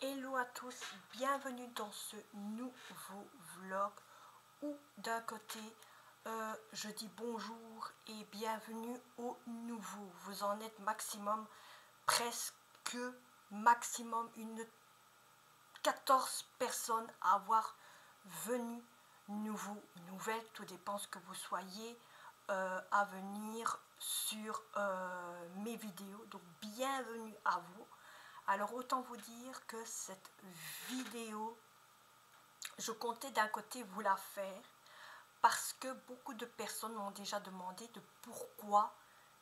Hello à tous, bienvenue dans ce nouveau vlog où d'un côté je dis bonjour et bienvenue au nouveau. Vous en êtes maximum, presque maximum une 14 personnes à avoir venu nouveau, nouvelle, tout dépend ce que vous soyez à venir sur mes vidéos. Donc bienvenue à vous. Alors autant vous dire que cette vidéo, je comptais d'un côté vous la faire parce que beaucoup de personnes m'ont déjà demandé de pourquoi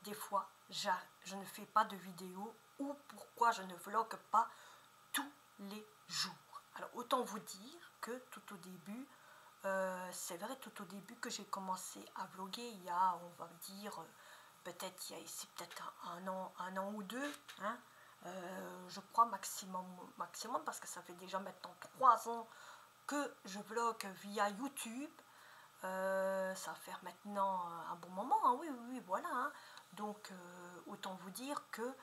des fois je ne fais pas de vidéo ou pourquoi je ne vlogue pas tous les jours. Alors autant vous dire que tout au début, c'est vrai tout au début que j'ai commencé à vloguer il y a, on va dire, peut-être il y a ici peut-être un an ou deux, hein. Je crois maximum parce que ça fait déjà maintenant 3 ans que je vlog via YouTube. Ça va faire maintenant un bon moment, hein, oui, voilà, hein. Donc autant vous dire que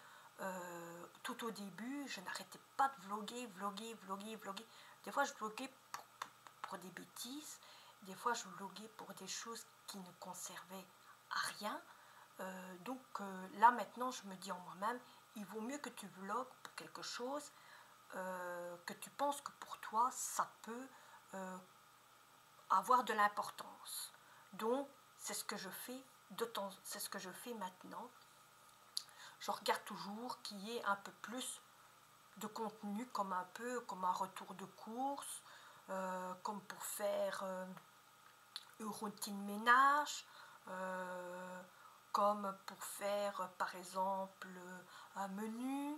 tout au début je n'arrêtais pas de vloguer. Des fois je vloguais pour des bêtises, des fois je vloguais pour des choses qui ne conservaient à rien. Donc là maintenant je me dis en moi-même, il vaut mieux que tu vlogues pour quelque chose que tu penses que pour toi ça peut avoir de l'importance. Donc c'est ce que je fais c'est ce que je fais maintenant. Je regarde toujours qu'il y ait un peu plus de contenu, comme un retour de course, comme pour faire une routine ménage, comme pour faire par exemple un menu,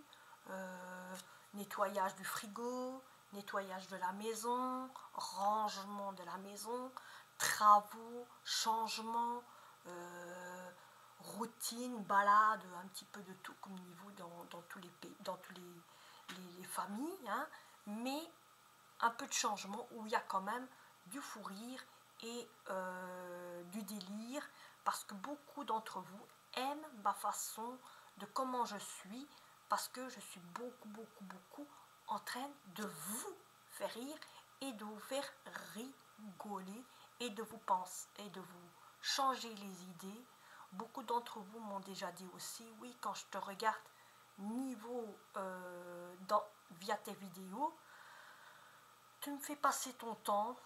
nettoyage du frigo, nettoyage de la maison, rangement de la maison, travaux, changements, routine, balade, un petit peu de tout comme niveau dans tous les pays, dans tous les familles, hein, mais un peu de changement où il y a quand même du fou rire et du délire, parce que beaucoup d'entre vous aiment ma façon de comment je suis, parce que je suis beaucoup en train de vous faire rire et de vous faire rigoler et de vous penser et de vous changer les idées. Beaucoup d'entre vous m'ont déjà dit aussi, oui, quand je te regarde niveau via tes vidéos, tu me fais passer ton temps,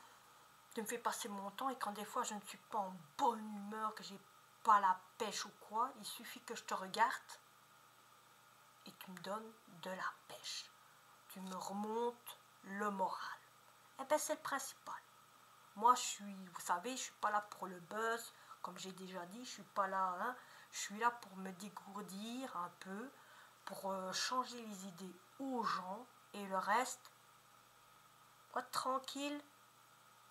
tu me fais passer mon temps, et quand des fois je ne suis pas en bonne humeur, que j'ai pas la pêche ou quoi, il suffit que je te regarde et tu me donnes de la pêche. Tu me remontes le moral. Et bien c'est le principal. Moi vous savez, je suis pas là pour le buzz, comme j'ai déjà dit, je suis pas là, hein, je suis là pour me dégourdir un peu, pour changer les idées aux gens, et le reste, quoi, tranquille,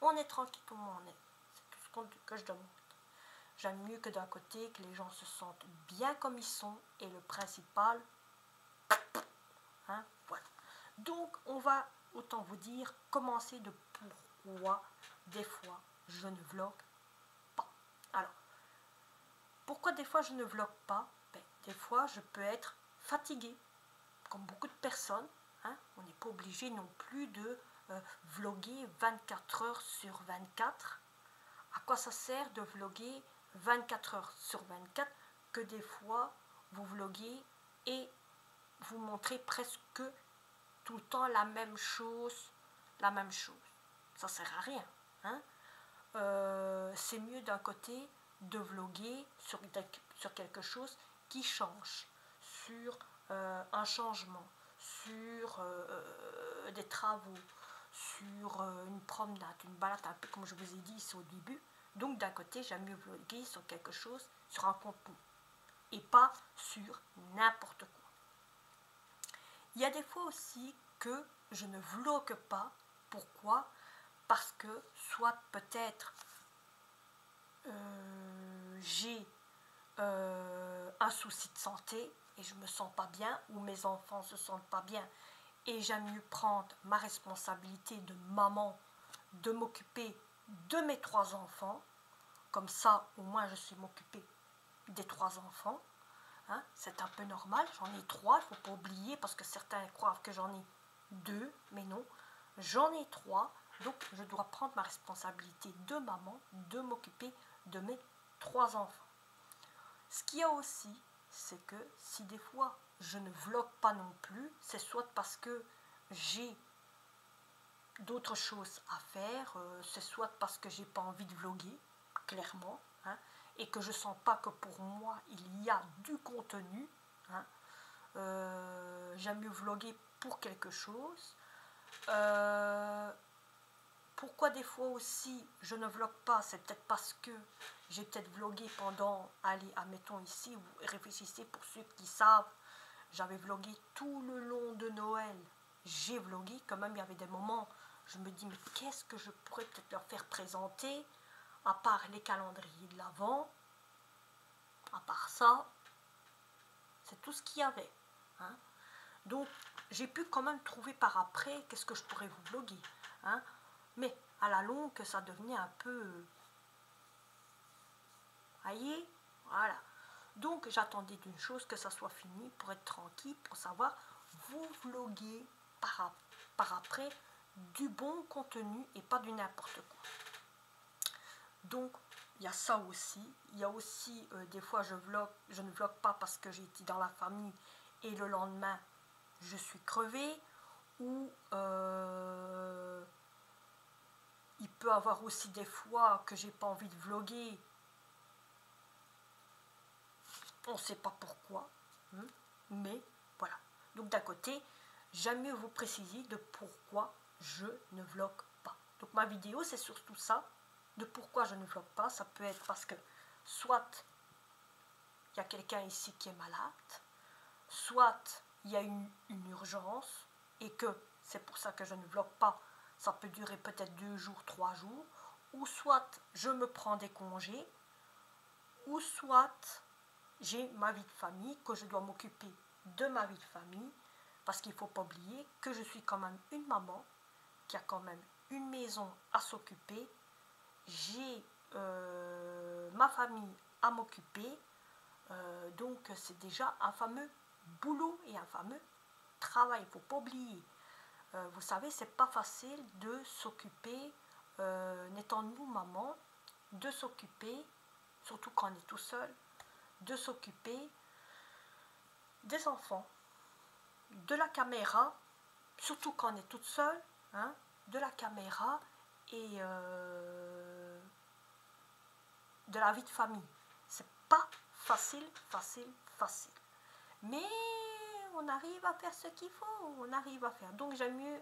on est tranquille comme on est. C'est tout ce que je demande. J'aime mieux que d'un côté, que les gens se sentent bien comme ils sont, et le principal, hein, voilà. Donc, on va, autant vous dire, commencer de pourquoi, des fois, je ne vlogue pas. Alors, pourquoi des fois je ne vlogue pas? Ben, des fois, je peux être fatiguée, comme beaucoup de personnes, hein. On n'est pas obligé non plus de vloguer 24 heures sur 24. À quoi ça sert de vloguer 24 heures sur 24 que des fois vous vloguez et vous montrez presque tout le temps la même chose, ça sert à rien, hein. C'est mieux d'un côté de vloguer sur quelque chose qui change, sur un changement, sur des travaux, sur une promenade, une balade, un peu comme je vous ai dit ici au début. Donc d'un côté, j'aime mieux vloguer sur quelque chose, sur un contenu, et pas sur n'importe quoi. Il y a des fois aussi que je ne vlogue pas. Pourquoi? Parce que soit peut-être j'ai un souci de santé et je me sens pas bien, ou mes enfants se sentent pas bien, et j'aime mieux prendre ma responsabilité de maman, de m'occuper de mes 3 enfants. Comme ça, au moins, je suis m'occuper des 3 enfants. Hein, c'est un peu normal, j'en ai 3, il ne faut pas oublier, parce que certains croient que j'en ai 2, mais non, j'en ai 3, donc je dois prendre ma responsabilité de maman, de m'occuper de mes 3 enfants. Ce qu'il y a aussi, c'est que si des fois je ne vlog pas non plus, c'est soit parce que j'ai d'autres choses à faire, c'est soit parce que j'ai pas envie de vlogger, clairement, hein, et que je sens pas que pour moi il y a du contenu, hein. J'aime mieux vlogger pour quelque chose. Pourquoi des fois aussi je ne vlog pas, c'est peut-être parce que j'ai peut-être vlogué pendant, allez, admettons ici, vous réfléchissez pour ceux qui savent, j'avais vlogué tout le long de Noël, j'ai vlogué, quand même il y avait des moments, je me dis mais qu'est-ce que je pourrais peut-être leur faire présenter, à part les calendriers de l'Avent, à part ça, c'est tout ce qu'il y avait, hein. Donc j'ai pu quand même trouver par après qu'est-ce que je pourrais vous vloguer, hein. Mais à la longue, ça devenait un peu... voyez, voilà. Donc j'attendais d'une chose que ça soit fini pour être tranquille, pour savoir vous vloguer par après du bon contenu et pas du n'importe quoi. Donc il y a ça aussi. Il y a aussi des fois je ne vlog pas parce que j'ai été dans la famille et le lendemain je suis crevée, ou il peut avoir aussi des fois que j'ai pas envie de vlogger, on ne sait pas pourquoi, hein, mais voilà. Donc d'un côté, j'aime mieux vous préciser de pourquoi je ne vlogue pas. Donc ma vidéo c'est surtout ça, de pourquoi je ne vlogue pas. Ça peut être parce que soit il y a quelqu'un ici qui est malade, soit il y a une urgence et que c'est pour ça que je ne vlogue pas. Ça peut durer peut-être 2 jours, 3 jours, ou soit je me prends des congés, ou soit j'ai ma vie de famille, que je dois m'occuper de ma vie de famille, parce qu'il ne faut pas oublier que je suis quand même une maman qui a quand même une maison à s'occuper, j'ai ma famille à m'occuper, donc c'est déjà un fameux boulot et un fameux travail, il ne faut pas oublier. Vous savez, c'est pas facile de s'occuper, n'étant nous maman, de s'occuper, surtout quand on est tout seul, de s'occuper des enfants, de la caméra, surtout quand on est toute seule, hein, de la caméra et de la vie de famille. C'est pas facile. Mais on arrive à faire ce qu'il faut, on arrive à faire. Donc j'aime mieux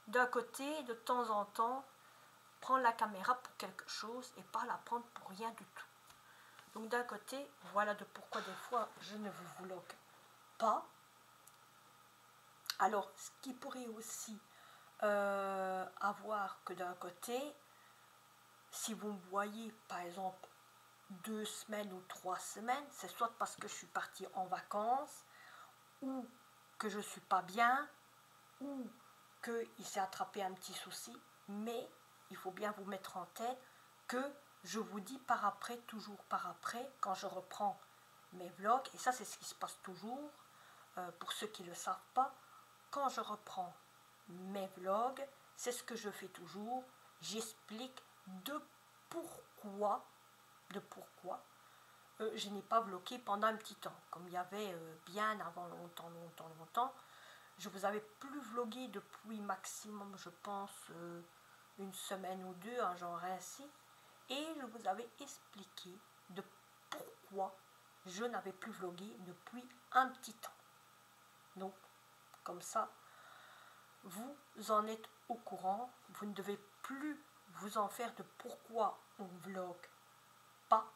d'un côté, de temps en temps, prendre la caméra pour quelque chose et pas la prendre pour rien du tout. Donc d'un côté, voilà de pourquoi des fois je ne vous vlogue pas. Alors, ce qui pourrait aussi avoir que d'un côté, si vous me voyez par exemple 2 semaines ou 3 semaines, c'est soit parce que je suis partie en vacances, ou que je ne suis pas bien, ou qu'il s'est attrapé un petit souci, mais il faut bien vous mettre en tête que je vous dis par après, toujours par après, quand je reprends mes vlogs, et ça c'est ce qui se passe toujours, pour ceux qui ne le savent pas, quand je reprends mes vlogs, c'est ce que je fais toujours, j'explique de pourquoi je n'ai pas vlogué pendant un petit temps, comme il y avait bien avant longtemps. Je vous avais plus vlogué depuis maximum, je pense, une semaine ou 2, un genre ainsi, et je vous avais expliqué de pourquoi je n'avais plus vlogué depuis un petit temps. Donc, comme ça, vous en êtes au courant, vous ne devez plus vous en faire de pourquoi on vlogue pas,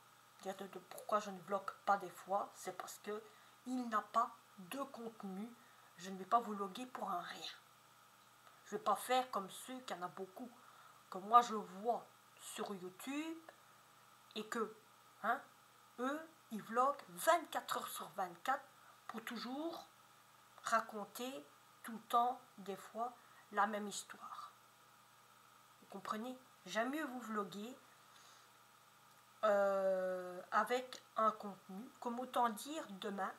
de pourquoi je ne vlogue pas des fois, c'est parce que il n'a pas de contenu, je ne vais pas vous vloguer pour un rien. Je ne vais pas faire comme ceux qu'il y en a beaucoup, que moi je vois sur YouTube, et que, hein, eux, ils vloguent 24 heures sur 24 pour toujours raconter tout le temps, des fois, la même histoire. Vous comprenez? J'aime mieux vous vloguer avec un contenu, comme autant dire demain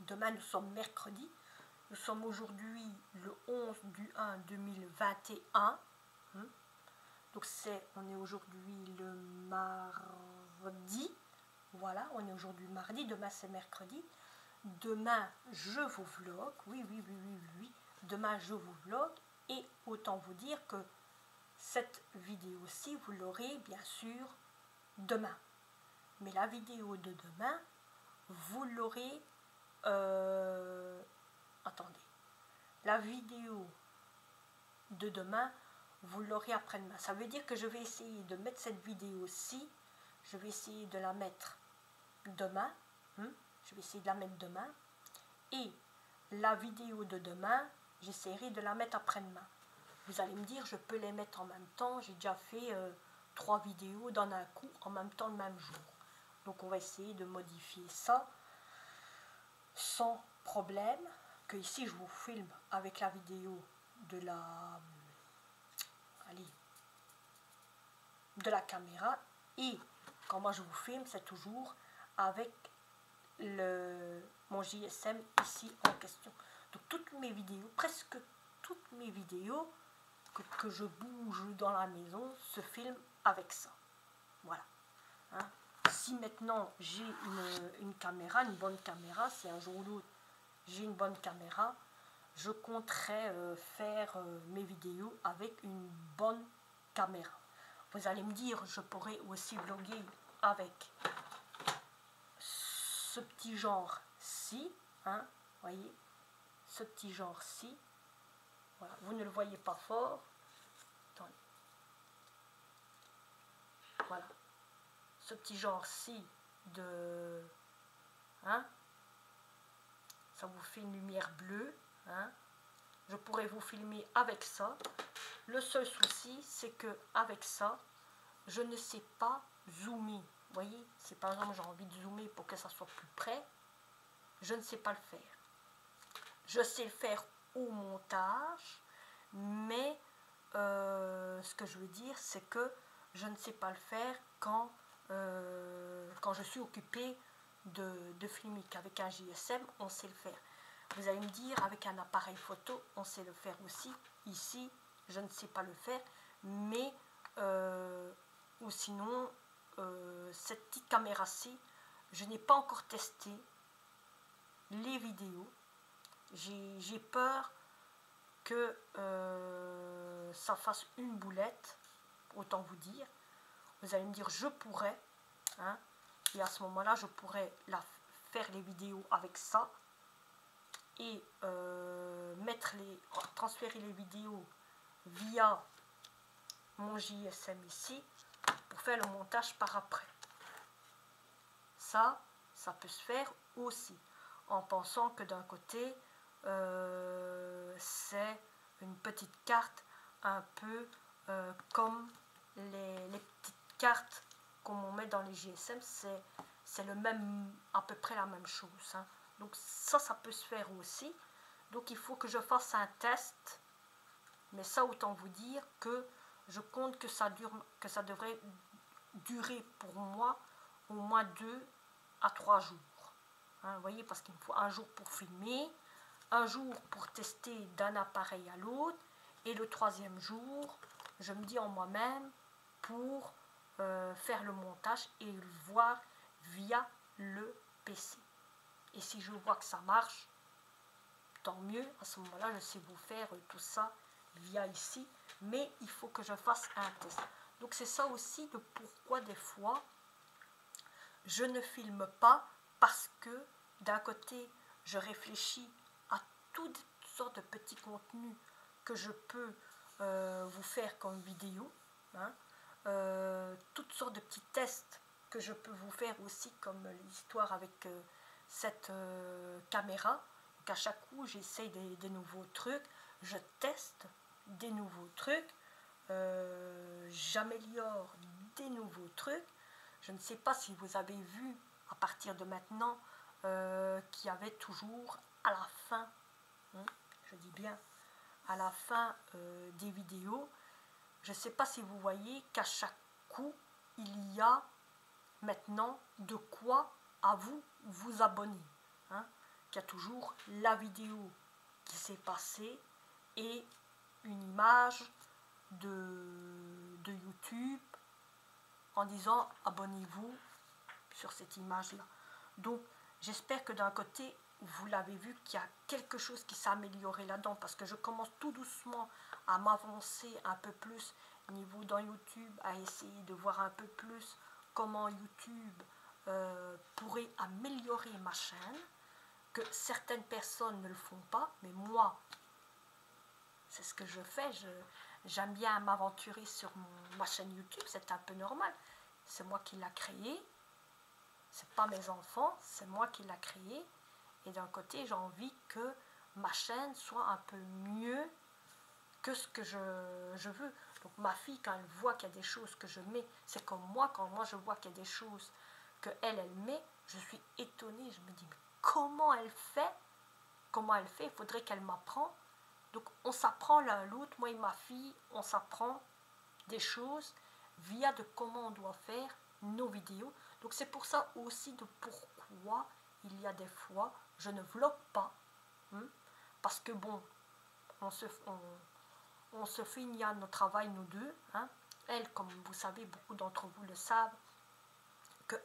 nous sommes mercredi, Nous sommes aujourd'hui le 11 du 1 2021. Donc on est aujourd'hui le mardi. Voilà, on est aujourd'hui mardi, demain c'est mercredi. Demain je vous vlog, oui. Demain je vous vlog et autant vous dire que cette vidéo-ci, vous l'aurez bien sûr demain. Mais la vidéo de demain, vous l'aurez... attendez. La vidéo de demain, vous l'aurez après-demain. Ça veut dire que je vais essayer de mettre cette vidéo-ci. Je vais essayer de la mettre demain. Je vais essayer de la mettre demain. Et la vidéo de demain, j'essaierai de la mettre après-demain. Vous allez me dire, je peux les mettre en même temps. J'ai déjà fait 3 vidéos dans un coup, en même temps le même jour. Donc on va essayer de modifier ça sans problème. Que ici je vous filme avec la vidéo de la caméra. Et quand moi je vous filme, c'est toujours avec mon GSM ici en question. Donc toutes mes vidéos, presque toutes mes vidéos que je bouge dans la maison se filment avec ça. Voilà. Si maintenant j'ai une caméra, une bonne caméra, si un jour ou l'autre j'ai une bonne caméra, je compterai faire mes vidéos avec une bonne caméra. Vous allez me dire, je pourrais aussi vlogger avec ce petit genre-ci, voyez, ce petit genre-ci. Voilà, vous ne le voyez pas fort. Attendez. Voilà. Ce petit genre-ci de... ça vous fait une lumière bleue. Je pourrais vous filmer avec ça. Le seul souci, c'est que avec ça, je ne sais pas zoomer. Vous voyez, si par exemple j'ai envie de zoomer pour que ça soit plus près, je ne sais pas le faire. Je sais le faire au montage, mais ce que je veux dire, c'est que je ne sais pas le faire quand je suis occupée de filmer. Qu'avec un GSM, on sait le faire. Vous allez me dire, avec un appareil photo, on sait le faire aussi. Ici, je ne sais pas le faire, mais ou sinon, cette petite caméra-ci, je n'ai pas encore testé les vidéos. J'ai peur que ça fasse une boulette, autant vous dire. Vous allez me dire, je pourrais, et à ce moment-là, je pourrais faire les vidéos avec ça et transférer les vidéos via mon JSM ici pour faire le montage par après. Ça peut se faire aussi en pensant que d'un côté c'est une petite carte un peu comme les petites cartes qu'on met dans les GSM, c'est le même, à peu près la même chose. Donc ça peut se faire aussi. Donc il faut que je fasse un test, mais ça autant vous dire que je compte que ça devrait durer pour moi au moins 2 à 3 jours. Vous voyez, parce qu'il me faut un jour pour filmer, un jour pour tester d'un appareil à l'autre, et le 3e jour, je me dis en moi-même pour faire le montage et le voir via le PC. Et si je vois que ça marche, tant mieux. À ce moment-là, je sais vous faire tout ça via ici, mais il faut que je fasse un test. Donc c'est ça aussi le pourquoi des fois je ne filme pas, parce que d'un côté je réfléchis à toutes sortes de petits contenus que je peux vous faire comme vidéo, toutes sortes de petits tests que je peux vous faire aussi, comme l'histoire avec cette caméra. Donc à chaque coup j'essaye des nouveaux trucs, je teste des nouveaux trucs, j'améliore des nouveaux trucs. Je ne sais pas si vous avez vu à partir de maintenant qu'il y avait toujours à la fin, je dis bien à la fin des vidéos, je ne sais pas si vous voyez qu'à chaque coup il y a maintenant de quoi à vous abonner, qu'il y a toujours la vidéo s'est passé et une image de YouTube en disant abonnez-vous sur cette image là. Donc j'espère que d'un côté vous l'avez vu qu'il y a quelque chose qui s'est amélioré là-dedans, parce que je commence tout doucement à m'avancer un peu plus niveau dans YouTube, à essayer de voir un peu plus comment YouTube pourrait améliorer ma chaîne, que certaines personnes ne le font pas, mais moi c'est ce que je fais. J'aime bien m'aventurer sur ma chaîne YouTube, c'est un peu normal, c'est moi qui l'a créée, c'est pas mes enfants, c'est moi qui l'a créée. Et d'un côté, j'ai envie que ma chaîne soit un peu mieux que ce que je veux. Donc ma fille, quand elle voit qu'il y a des choses que je mets, c'est comme moi, quand moi je vois qu'il y a des choses que elle met, je suis étonnée, je me dis, mais comment elle fait? Comment elle fait? Il faudrait qu'elle m'apprenne. Donc on s'apprend l'un l'autre, moi et ma fille, on s'apprend des choses via de comment on doit faire nos vidéos. Donc c'est pour ça aussi de pourquoi il y a des fois je ne vlog pas, parce que bon, on se fait notre travail nous deux, Elle, comme vous savez, beaucoup d'entre vous le savent, que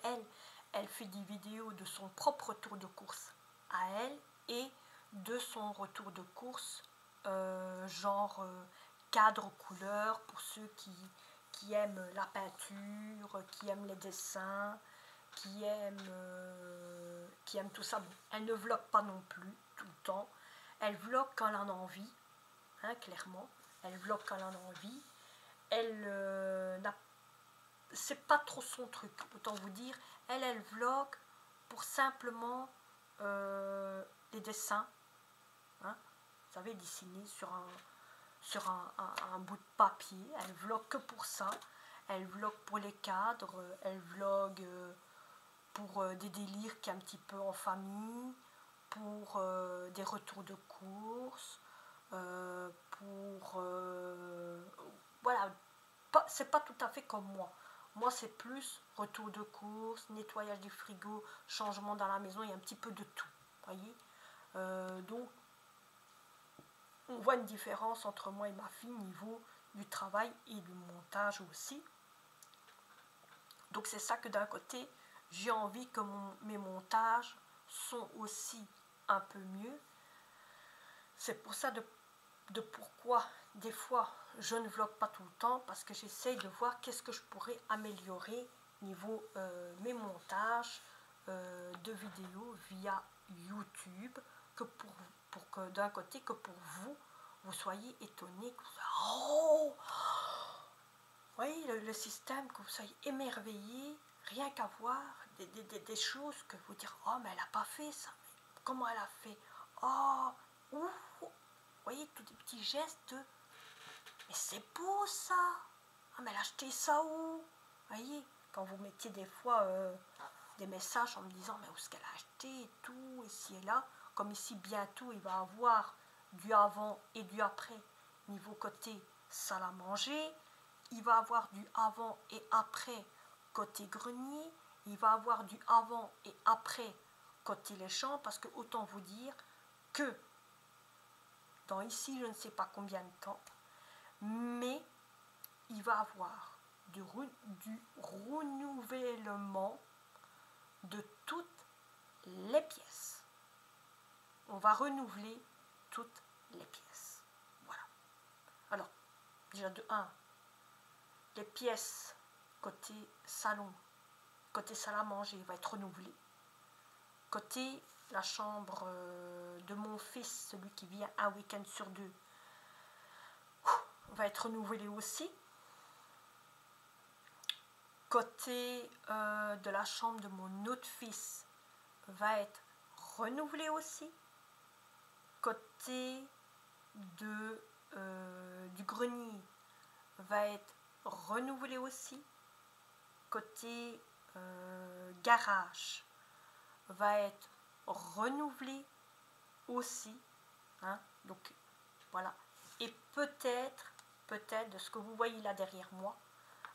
elle fait des vidéos de son propre retour de course à elle et de son retour de course genre cadre couleur pour ceux qui aiment la peinture, qui aiment les dessins, qui aiment tout ça. Bon, elle ne vlog pas non plus tout le temps, elle vlog quand elle en a envie, clairement, elle vlog quand elle en a envie, elle c'est pas trop son truc, autant vous dire, elle vlog pour simplement les dessins, vous savez, dessinés sur un bout de papier. Elle vlog que pour ça, elle vlog pour les cadres, elle vlog pour des délires qui est un petit peu en famille, pour des retours de course, pour voilà, c'est pas tout à fait comme moi. Moi c'est plus retour de course, nettoyage du frigo, changement dans la maison, il y a un petit peu de tout, voyez. Donc on voit une différence entre moi et ma fille au niveau du travail et du montage aussi. Donc c'est ça que d'un côté, j'ai envie que mes montages sont aussi un peu mieux. C'est pour ça de pourquoi des fois je ne vlog pas tout le temps, parce que j'essaye de voir qu'est-ce que je pourrais améliorer niveau mes montages de vidéos via YouTube, que pour que d'un côté que pour vous soyez étonnés, que vous oh, voyez le système, que vous soyez émerveillés, rien qu'à voir des choses que vous dire, oh mais elle n'a pas fait ça, mais comment elle a fait, oh, ouf, vous voyez tous des petits gestes de, mais c'est beau ça, ah mais elle a acheté ça où, voyez, quand vous mettiez des fois des messages en me disant mais où est-ce qu'elle a acheté et tout, ici et là, comme ici bientôt il va avoir du avant et du après niveau côté salle à manger, il va avoir du avant et après côté grenier, il va avoir du avant et après côté les champs, parce que autant vous dire que dans ici je ne sais pas combien de temps, mais il va avoir du renouvellement de toutes les pièces. On va renouveler toutes les pièces. Voilà. Alors, déjà de 1, les pièces côté salon, côté salle à manger va être renouvelée. Côté la chambre de mon fils, celui qui vient un week-end sur 2, va être renouvelé aussi. Côté de la chambre de mon autre fils va être renouvelé aussi. Côté du grenier va être renouvelé aussi. Côté garage va être renouvelé aussi. Donc voilà. Et peut-être de ce que vous voyez là derrière moi,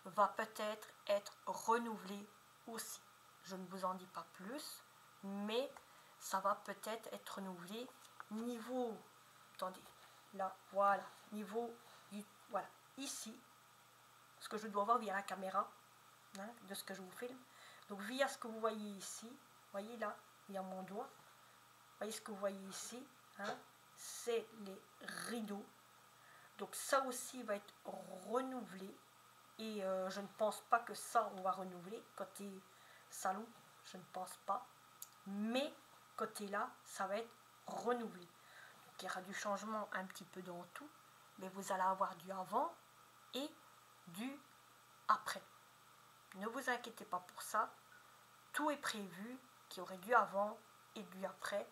va peut-être être renouvelé aussi. Je ne vous en dis pas plus, mais ça va peut-être être renouvelé niveau attendez, là, voilà, niveau du, voilà, ici, ce que je dois voir via la caméra, hein, de ce que je vous filme. Donc via ce que vous voyez ici, voyez là, il y a mon doigt, voyez ce que vous voyez ici, hein, c'est les rideaux. Donc ça aussi va être renouvelé. Et je ne pense pas que ça, on va renouveler. Côté salon, je ne pense pas. Mais côté là, ça va être renouvelé. Donc il y aura du changement un petit peu dans tout. Mais vous allez avoir du avant et du après. Ne vous inquiétez pas pour ça. Tout est prévu, qu'il y aurait du avant et du après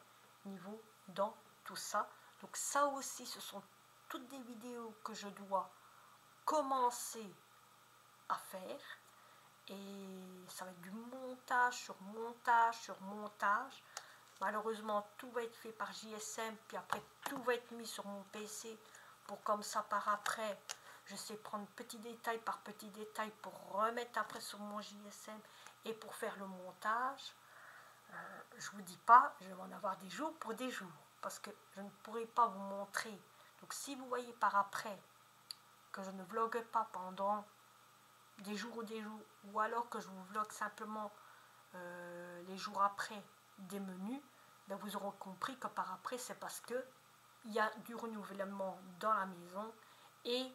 niveau dans tout ça. Donc ça aussi, ce sont toutes des vidéos que je dois commencer à faire. Et ça va être du montage sur montage sur montage. Malheureusement, tout va être fait par JSM, puis après tout va être mis sur mon PC pour comme ça par après, je sais prendre petit détail par petit détail pour remettre après sur mon JSM et pour faire le montage. Je vous dis pas, je vais en avoir des jours pour des jours parce que je ne pourrai pas vous montrer. Donc si vous voyez par après que je ne vlogue pas pendant des jours ou alors que je vous vlog simplement les jours après des menus, ben vous aurez compris que par après c'est parce que il y a du renouvellement dans la maison et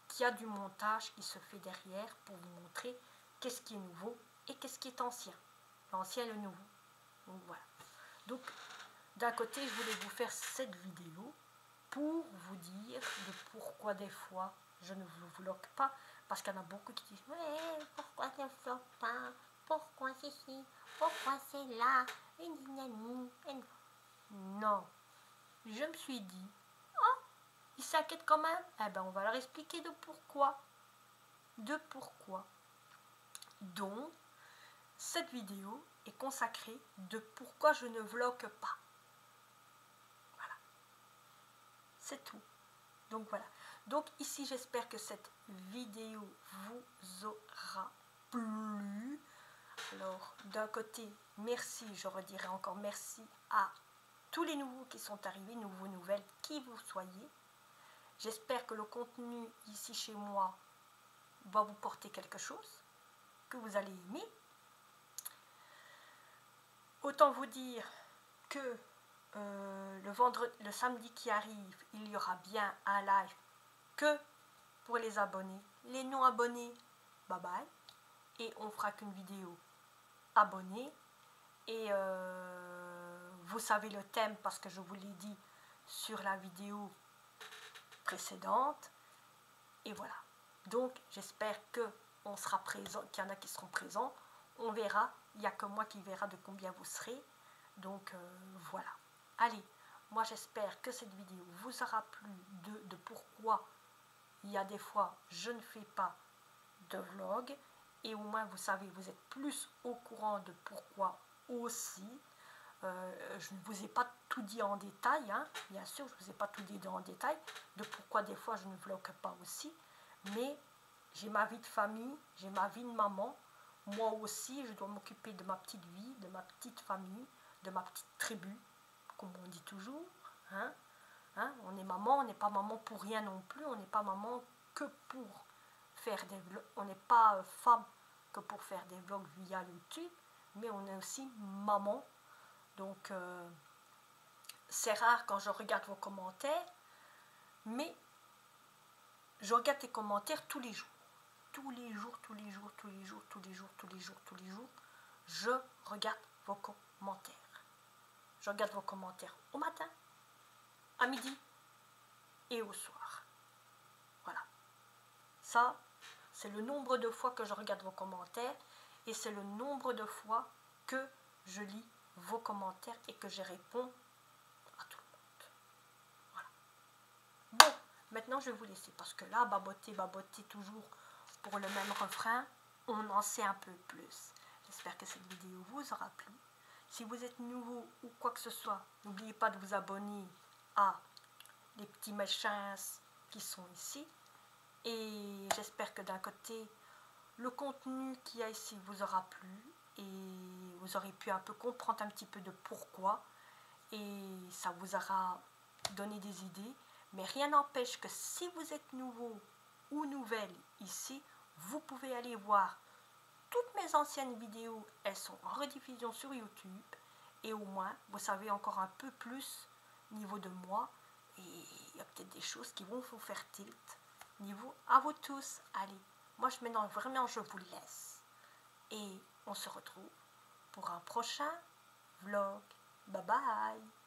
qu'il y a du montage qui se fait derrière pour vous montrer qu'est-ce qui est nouveau et qu'est-ce qui est ancien, l'ancien et le nouveau. Donc voilà. Donc d'un côté je voulais vous faire cette vidéo pour vous dire de pourquoi des fois je ne vous vlog pas, parce qu'il y en a beaucoup qui disent ouais, pourquoi tu ne vlog pas, pourquoi c'est ci, pourquoi c'est là, non, je me suis dit oh, il s'inquiète quand même, eh ben on va leur expliquer de pourquoi, donc cette vidéo est consacrée de pourquoi je ne vlog pas. Voilà, c'est tout. Donc voilà. Donc ici j'espère que cette vidéo vous aura plu. Alors d'un côté merci, je redirai encore merci à tous les nouveaux qui sont arrivés, nouveaux nouvelles, qui vous soyez. J'espère que le contenu ici chez moi va vous porter quelque chose, que vous allez aimer. Autant vous dire que le samedi qui arrive, il y aura bien un live que pour les abonnés. Les non abonnés, bye bye. Et on fera qu'une vidéo abonnée. Et vous savez le thème parce que je vous l'ai dit sur la vidéo précédente. Et voilà. Donc j'espère que on sera présent, qu'il y en a qui seront présents. On verra. Il n'y a que moi qui verra de combien vous serez. Donc voilà. Allez, moi j'espère que cette vidéo vous aura plu de pourquoi il y a des fois je ne fais pas de vlog. Et au moins vous savez, vous êtes plus au courant de pourquoi aussi. Je ne vous ai pas tout dit en détail, hein. Bien sûr, je ne vous ai pas tout dit en détail de pourquoi des fois je ne vlogue pas aussi. Mais j'ai ma vie de famille, j'ai ma vie de maman. Moi aussi, je dois m'occuper de ma petite vie, de ma petite famille, de ma petite tribu, comme on dit toujours. Hein. Hein, on est maman, on n'est pas maman pour rien non plus, on n'est pas maman que pour faire des vlogs, on n'est pas femme que pour faire des vlogs via YouTube, mais on est aussi maman. Donc c'est rare quand je regarde vos commentaires, mais je regarde les commentaires tous les jours. Tous les jours, je regarde vos commentaires. Je regarde vos commentaires au matin, à midi et au soir. Voilà. Ça, c'est le nombre de fois que je regarde vos commentaires et c'est le nombre de fois que je lis vos commentaires et que je réponds à tout le monde. Voilà. Bon, maintenant je vais vous laisser parce que là, baboter toujours pour le même refrain, on en sait un peu plus. J'espère que cette vidéo vous aura plu. Si vous êtes nouveau ou quoi que ce soit, n'oubliez pas de vous abonner à les petits machins qui sont ici. Et j'espère que d'un côté, le contenu qu'il y a ici vous aura plu et vous aurez pu un peu comprendre un petit peu de pourquoi. Et ça vous aura donner des idées, mais rien n'empêche que si vous êtes nouveau ou nouvelle ici, vous pouvez aller voir toutes mes anciennes vidéos, elles sont en rediffusion sur YouTube, et au moins vous savez encore un peu plus niveau de moi, et il y a peut-être des choses qui vont vous faire tilt niveau à vous tous. Allez, moi vraiment je vous laisse, et on se retrouve pour un prochain vlog. Bye bye.